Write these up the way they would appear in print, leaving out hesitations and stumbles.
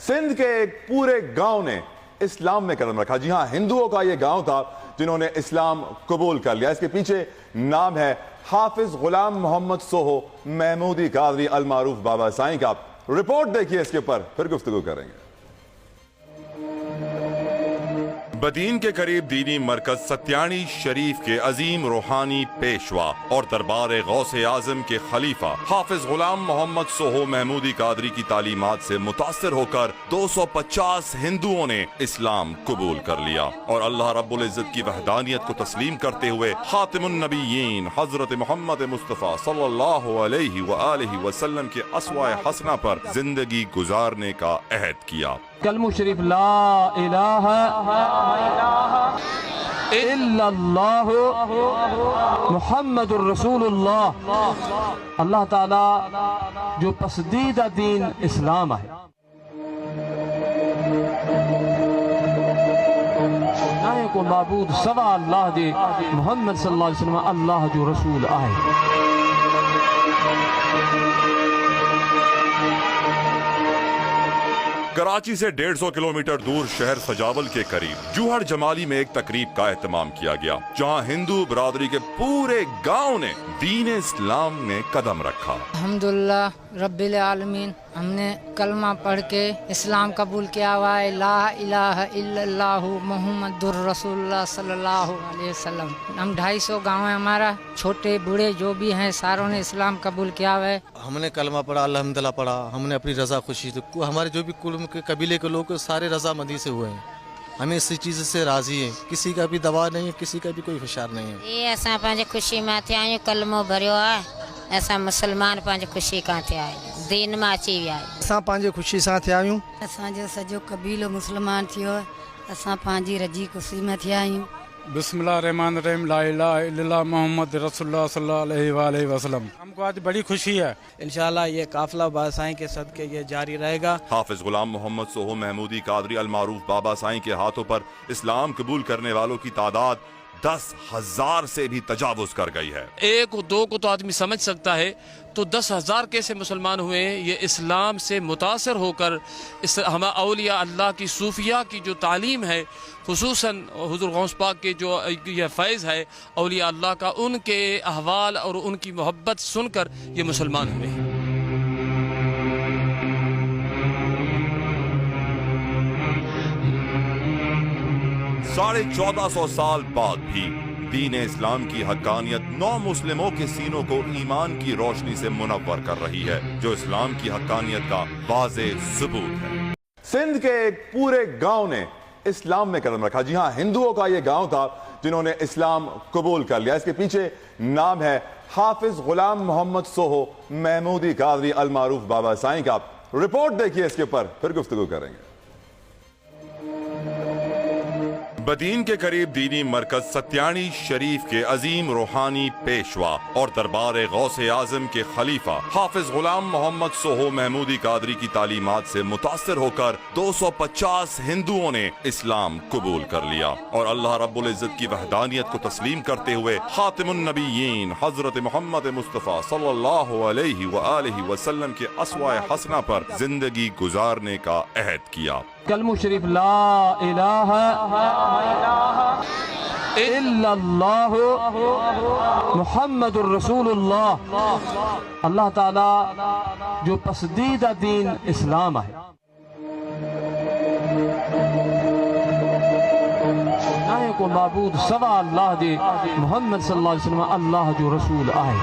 سندھ کے ایک پورے گاؤں نے اسلام میں قدم رکھا. جی ہاں, ہندوؤں کا یہ گاؤں تھا جنہوں نے اسلام قبول کر لیا. اس کے پیچھے نام ہے حافظ غلام محمد سوہو محمودی قادری المعروف بابا سائیں کا. رپورٹ دیکھیے, اس کے اوپر پھر گفتگو کریں گے. بدین کے قریب دینی مرکز ستیانی شریف کے عظیم روحانی پیشوا اور دربار غوث اعظم کے خلیفہ حافظ غلام محمد سوہو محمودی قادری کی تعلیمات سے متاثر ہو کر 250 ہندوؤں نے اسلام قبول کر لیا اور اللہ رب العزت کی وحدانیت کو تسلیم کرتے ہوئے خاتم النبیین حضرت محمد مصطفیٰ صلی اللہ علیہ وآلہ وسلم کے اسوہ حسنہ پر زندگی گزارنے کا عہد کیا. کلمہ شریف لا الہ الا اللہ محمد الرسول اللہ. اللہ تعالی جو پسندیدہ دین اسلام ہے, نہ کو معبود سوا اللہ دے, محمد صلی اللہ علیہ وسلم اللہ جو رسول آئے. کراچی سے 150 کلومیٹر دور شہر سجاول کے قریب جوہر جمالی میں ایک تقریب کا اہتمام کیا گیا, جہاں ہندو برادری کے پورے گاؤں نے دین اسلام میں قدم رکھا. الحمدللہ رب العالمین, ہم نے کلمہ پڑھ کے اسلام قبول کیا ہوا ہے. لا الہ الا اللہ محمد الرسول اللہ صلی اللہ علیہ وسلم. ہم 250 گاؤں ہیں, ہمارا چھوٹے بوڑھے جو بھی ہیں ساروں نے اسلام قبول کیا ہوا ہے. ہم نے کلمہ پڑھا, الحمدللہ پڑھا, ہم نے اپنی رضا خوشی سے, ہمارے جو بھی کے قبیلے کے لوگ سارے رضا مندی سے ہوئے ہیں. ہمیں اسی چیز سے راضی ہیں, کسی کا بھی دباؤ نہیں ہے, کسی کا بھی کوئی فشار نہیں ہے. یہ ایسا پانچ خوشی میں تھے آئیں کلمہ بھریو ہے, ایسا مسلمان پانچ خوشی کا تھے آئیں دین میں اچھی بھی آئیں. اساں پانچ خوشی سان تھے آئیں. اساں جو سجو قبیلو مسلمان تھیو, اساں پانچی رجی خوشی میں تھے آئیں. بسم اللہ الرحمن الرحیم. لا الہ الا اللہ محمد رسول اللہ صلی اللہ علیہ وآلہ وسلم. ہم کو آج بڑی خوشی ہے. انشاءاللہ یہ قافلہ بابا سائیں کے صدقے یہ جاری رہے گا. حافظ غلام محمد سوہو محمودی قادری المعروف بابا سائیں کے ہاتھوں پر اسلام قبول کرنے والوں کی تعداد 10,000 سے بھی تجاوز کر گئی ہے. ایک دو کو تو آدمی سمجھ سکتا ہے, تو 10,000 کیسے مسلمان ہوئے ہیں؟ یہ اسلام سے متاثر ہو کر ہمیں اولیاء اللہ کی صوفیہ کی جو تعلیم ہے, خصوصاً حضور غوث پاک کے جو یہ فیض ہے اولیاء اللہ کا, ان کے احوال اور ان کی محبت سن کر یہ مسلمان ہوئے ہیں. ساڑھے 1400 سال بعد بھی دین اسلام کی حقانیت نو مسلموں کے سینوں کو ایمان کی روشنی سے منور کر رہی ہے, جو اسلام کی حقانیت کا واضح ثبوت ہے. سندھ کے ایک پورے گاؤں نے اسلام میں قدم رکھا. جی ہاں, ہندوؤں کا یہ گاؤں تھا جنہوں نے اسلام قبول کر لیا. اس کے پیچھے نام ہے حافظ غلام محمد سوہو محمودی قادری المعروف بابا سائیں کا. رپورٹ دیکھیے, اس کے اوپر پھر گفتگو کریں گے. بدین کے قریب دینی مرکز ستیانی شریف کے عظیم روحانی پیشوا اور دربار غوث اعظم کے خلیفہ حافظ غلام محمد سوہو محمودی قادری کی تعلیمات سے متاثر ہو کر 250 ہندوؤں نے اسلام قبول کر لیا اور اللہ رب العزت کی وحدانیت کو تسلیم کرتے ہوئے خاتم النبیین حضرت محمد مصطفیٰ صلی اللہ علیہ وآلہ وسلم کے اسوہ حسنہ پر زندگی گزارنے کا عہد کیا. کلمہ شریف لا الہ الا اللہ محمد الرسول اللہ. اللہ تعالی جو پسندیدہ دین اسلام ہے, نہ کو معبود سوا اللہ دے, محمد صلی اللہ علیہ وسلم اللہ جو رسول آئے.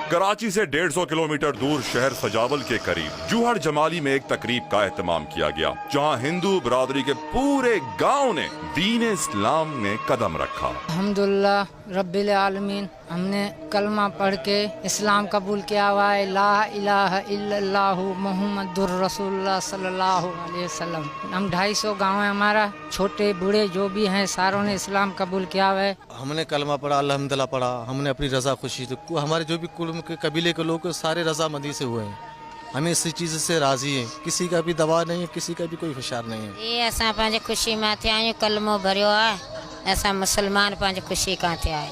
کراچی سے 150 کلومیٹر دور شہر سجاول کے قریب جوہر جمالی میں ایک تقریب کا اہتمام کیا گیا, جہاں ہندو برادری کے پورے گاؤں نے دین اسلام میں قدم رکھا. الحمدللہ رب العالمین, ہم نے کلمہ پڑھ کے اسلام قبول کیا ہوا ہے. لا الہ الا اللہ محمد الرسول اللہ صلی اللہ علیہ وسلم. ہم 250 گاؤں ہیں, ہمارا چھوٹے بوڑھے جو بھی ہیں ساروں نے اسلام قبول کیا ہوا ہے. ہم نے کلمہ پڑھا, الحمدللہ پڑھا, ہم نے اپنی رضا خوشی سے, ہمارے جو بھی کے قبیلے کے لوگ سارے رضا مندی سے ہوئے ہیں. ہمیں اسی چیز سے راضی ہیں, کسی کا بھی دباؤ نہیں ہے, کسی کا بھی کوئی فشار نہیں ہے. یہ ایسا پانچ خوشی میں تھے آئیں کلمہ بھریو ہے, ایسا مسلمان پانچ خوشی کا تھے آئیں